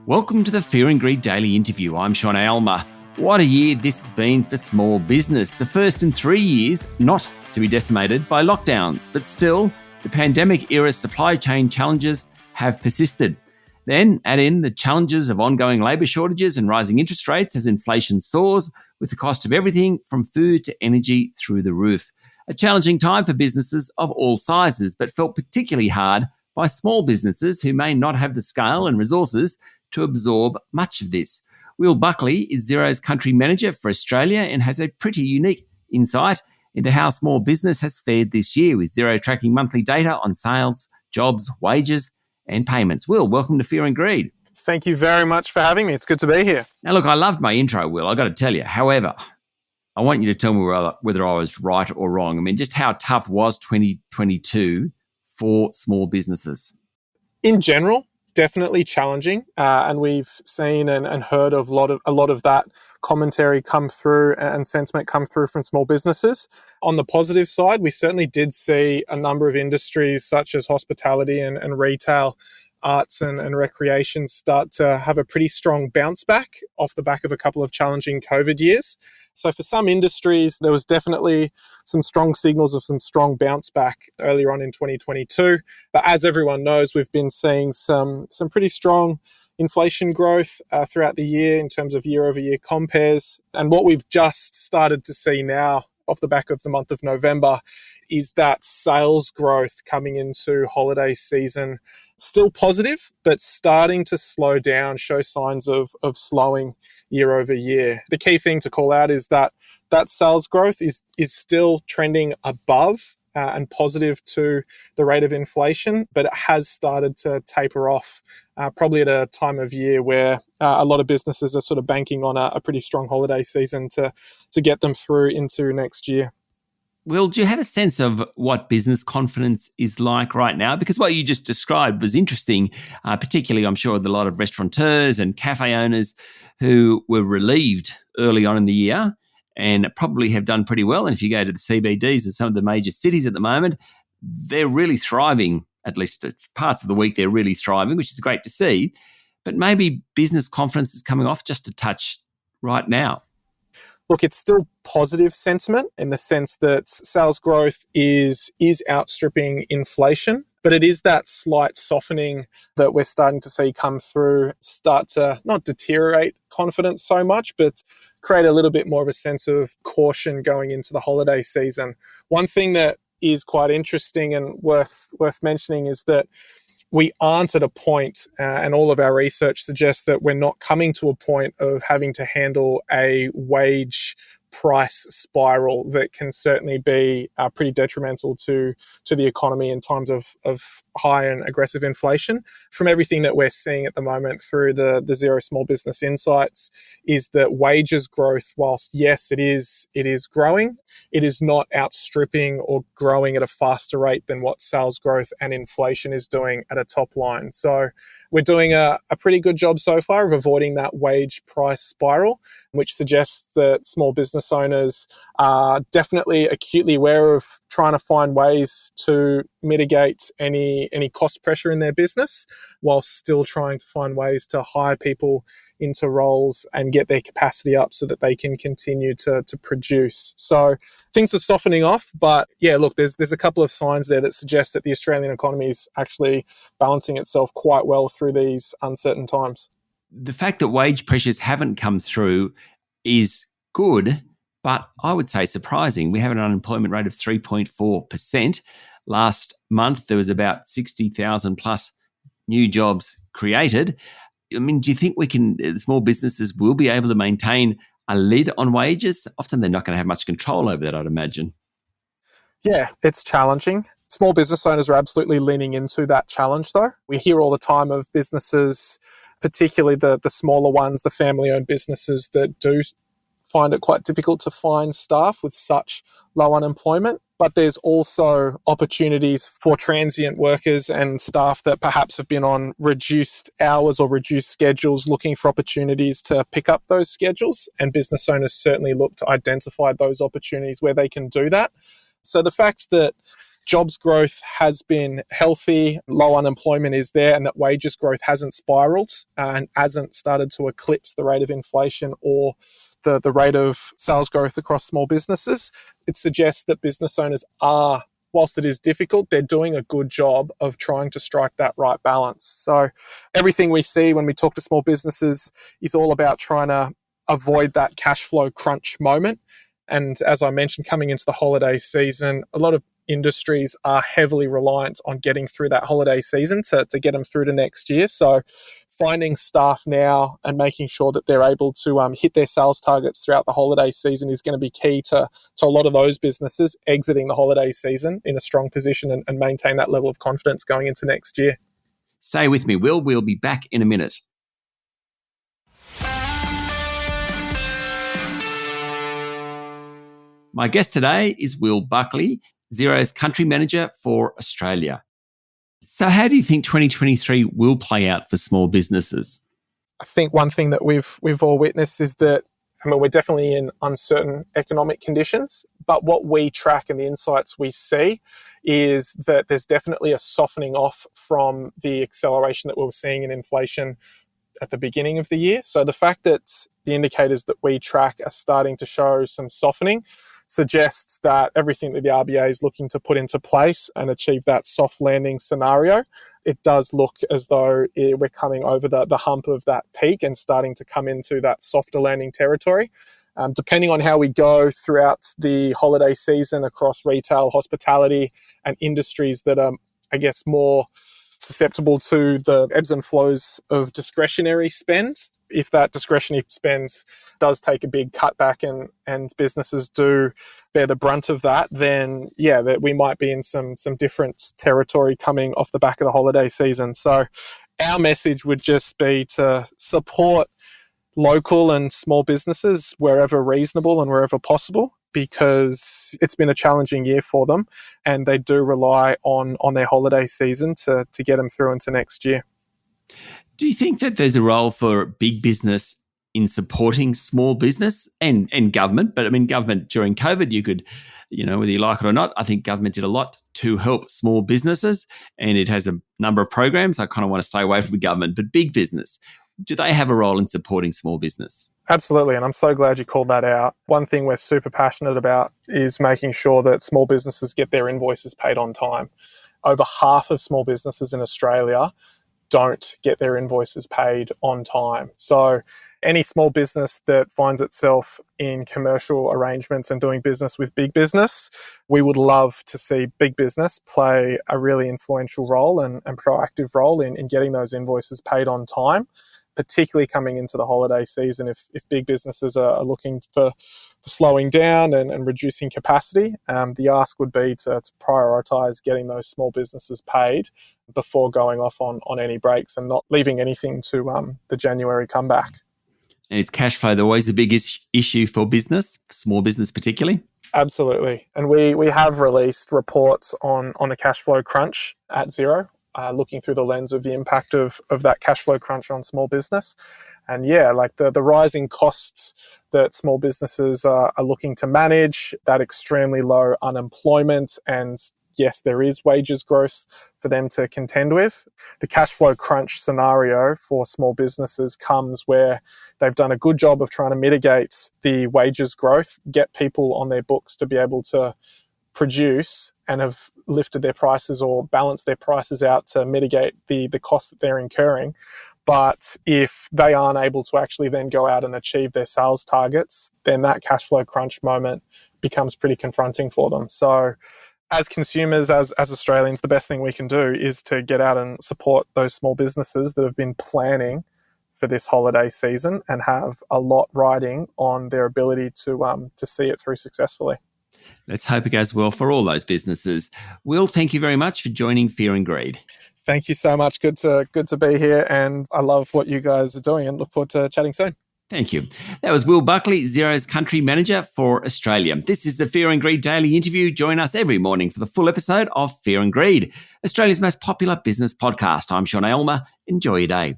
Welcome to the Fear and Greed Daily Interview. I'm Sean Aylmer. What a year this has been for small business. The first in 3 years not to be decimated by lockdowns. But still, the pandemic-era supply chain challenges have persisted. Then add in the challenges of ongoing labour shortages and rising interest rates as inflation soars, with the cost of everything from food to energy through the roof. A challenging time for businesses of all sizes, but felt particularly hard by small businesses who may not have the scale and resources to absorb much of this. Will Buckley is Xero's country manager for Australia and has a pretty unique insight into how small business has fared this year, with Xero tracking monthly data on sales, jobs, wages and payments. Will, welcome to Fear and Greed. Thank you very much for having me. It's good to be here. Now, look, I loved my intro, Will. I got to tell you. However, I want you to tell me whether I was right or wrong. I mean, just how tough was 2022 for small businesses? In general, definitely challenging, and we've seen and heard of a lot of that commentary come through and sentiment come through from small businesses. On the positive side, we certainly did see a number of industries such as hospitality and retail, arts and recreation start to have a pretty strong bounce back off the back of a couple of challenging COVID years. So for some industries, there was definitely some strong signals of some strong bounce back earlier on in 2022. But as everyone knows, we've been seeing some pretty strong inflation growth throughout the year in terms of year-over-year compares. And what we've just started to see now off the back of the month of November is that sales growth coming into holiday season still positive, but starting to slow down, show signs of slowing year over year. The key thing to call out is that sales growth is still trending above and positive to the rate of inflation, but it has started to taper off, probably at a time of year where a lot of businesses are sort of banking on a pretty strong holiday season to get them through into next year. Will, do you have a sense of what business confidence is like right now? Because what you just described was interesting, particularly, I'm sure, with a lot of restaurateurs and cafe owners who were relieved early on in the year and probably have done pretty well. And if you go to the CBDs of some of the major cities at the moment, they're really thriving. At least parts of the week, they're really thriving, which is great to see. But maybe business confidence is coming off just a touch right now. Look, it's still positive sentiment in the sense that sales growth is outstripping inflation, but it is that slight softening that we're starting to see come through, start to not deteriorate confidence so much, but create a little bit more of a sense of caution going into the holiday season. One thing that is quite interesting and worth mentioning is that we aren't at a point, and all of our research suggests that we're not coming to a point of having to handle a wage price spiral that can certainly be pretty detrimental to the economy in times of high and aggressive inflation. From everything that we're seeing at the moment through the Xero Small Business Insights is that wages growth, whilst yes, it is growing, it is not outstripping or growing at a faster rate than what sales growth and inflation is doing at a top line. So we're doing a pretty good job so far of avoiding that wage price spiral, which suggests that small business owners are definitely acutely aware of trying to find ways to mitigate any cost pressure in their business while still trying to find ways to hire people into roles and get their capacity up so that they can continue to produce. So things are softening off, but yeah, look, there's a couple of signs there that suggest that the Australian economy is actually balancing itself quite well through these uncertain times. The fact that wage pressures haven't come through is good, but I would say surprising. We have an unemployment rate of 3.4%. Last month, there was about 60,000 plus new jobs created. I mean, do you think small businesses will be able to maintain a lid on wages? Often they're not going to have much control over that, I'd imagine. Yeah, it's challenging. Small business owners are absolutely leaning into that challenge, though. We hear all the time of businesses, particularly the smaller ones, the family-owned businesses that do find it quite difficult to find staff with such low unemployment. But there's also opportunities for transient workers and staff that perhaps have been on reduced hours or reduced schedules looking for opportunities to pick up those schedules. And business owners certainly look to identify those opportunities where they can do that. So the fact that jobs growth has been healthy, low unemployment is there, and that wages growth hasn't spiraled and hasn't started to eclipse the rate of inflation or the rate of sales growth across small businesses, it suggests that business owners are, whilst it is difficult, they're doing a good job of trying to strike that right balance. So everything we see when we talk to small businesses is all about trying to avoid that cash flow crunch moment. And as I mentioned, coming into the holiday season, a lot of industries are heavily reliant on getting through that holiday season to get them through to next year. So finding staff now and making sure that they're able to hit their sales targets throughout the holiday season is going to be key to a lot of those businesses exiting the holiday season in a strong position and maintain that level of confidence going into next year. Stay with me, Will. We'll be back in a minute. My guest today is Will Buckley, Xero's country manager for Australia. So how do you think 2023 will play out for small businesses? I think one thing that we've all witnessed is that, we're definitely in uncertain economic conditions, but what we track and the insights we see is that there's definitely a softening off from the acceleration that we were seeing in inflation at the beginning of the year. So the fact that the indicators that we track are starting to show some softening suggests that everything that the RBA is looking to put into place and achieve that soft landing scenario, it does look as though we're coming over the hump of that peak and starting to come into that softer landing territory. Depending on how we go throughout the holiday season across retail, hospitality, and industries that are, I guess, more susceptible to the ebbs and flows of discretionary spend. If that discretionary spend does take a big cutback and businesses do bear the brunt of that, then that we might be in some different territory coming off the back of the holiday season. So our message would just be to support local and small businesses wherever reasonable and wherever possible, because it's been a challenging year for them and they do rely on their holiday season to get them through into next year. Do you think that there's a role for big business in supporting small business and government? But government during COVID, you could, whether you like it or not, I think government did a lot to help small businesses and it has a number of programs. I kind of want to stay away from government, but big business, do they have a role in supporting small business? Absolutely, and I'm so glad you called that out. One thing we're super passionate about is making sure that small businesses get their invoices paid on time. Over half of small businesses in Australia don't get their invoices paid on time. So any small business that finds itself in commercial arrangements and doing business with big business, we would love to see big business play a really influential role and proactive role in getting those invoices paid on time, particularly coming into the holiday season. If big businesses are looking for slowing down and reducing capacity, the ask would be to prioritise getting those small businesses paid before going off on any breaks and not leaving anything to the January comeback. And is cash flow always the biggest issue for business, small business particularly? Absolutely. And we have released reports on the cash flow crunch at Xero, looking through the lens of the impact of that cash flow crunch on small business. And the rising costs that small businesses are looking to manage, that extremely low unemployment, and yes, there is wages growth for them to contend with. The cash flow crunch scenario for small businesses comes where they've done a good job of trying to mitigate the wages growth, get people on their books to be able to produce, and have lifted their prices or balanced their prices out to mitigate the costs that they're incurring. But if they aren't able to actually then go out and achieve their sales targets, then that cash flow crunch moment becomes pretty confronting for them. So as consumers, as Australians, the best thing we can do is to get out and support those small businesses that have been planning for this holiday season and have a lot riding on their ability to see it through successfully. Let's hope it goes well for all those businesses. Will, thank you very much for joining Fear and Greed. Thank you so much. Good to be here, and I love what you guys are doing and look forward to chatting soon. Thank you. That was Will Buckley, Xero's country manager for Australia. This is the Fear and Greed Daily Interview. Join us every morning for the full episode of Fear and Greed, Australia's most popular business podcast. I'm Aylmer. Enjoy your day.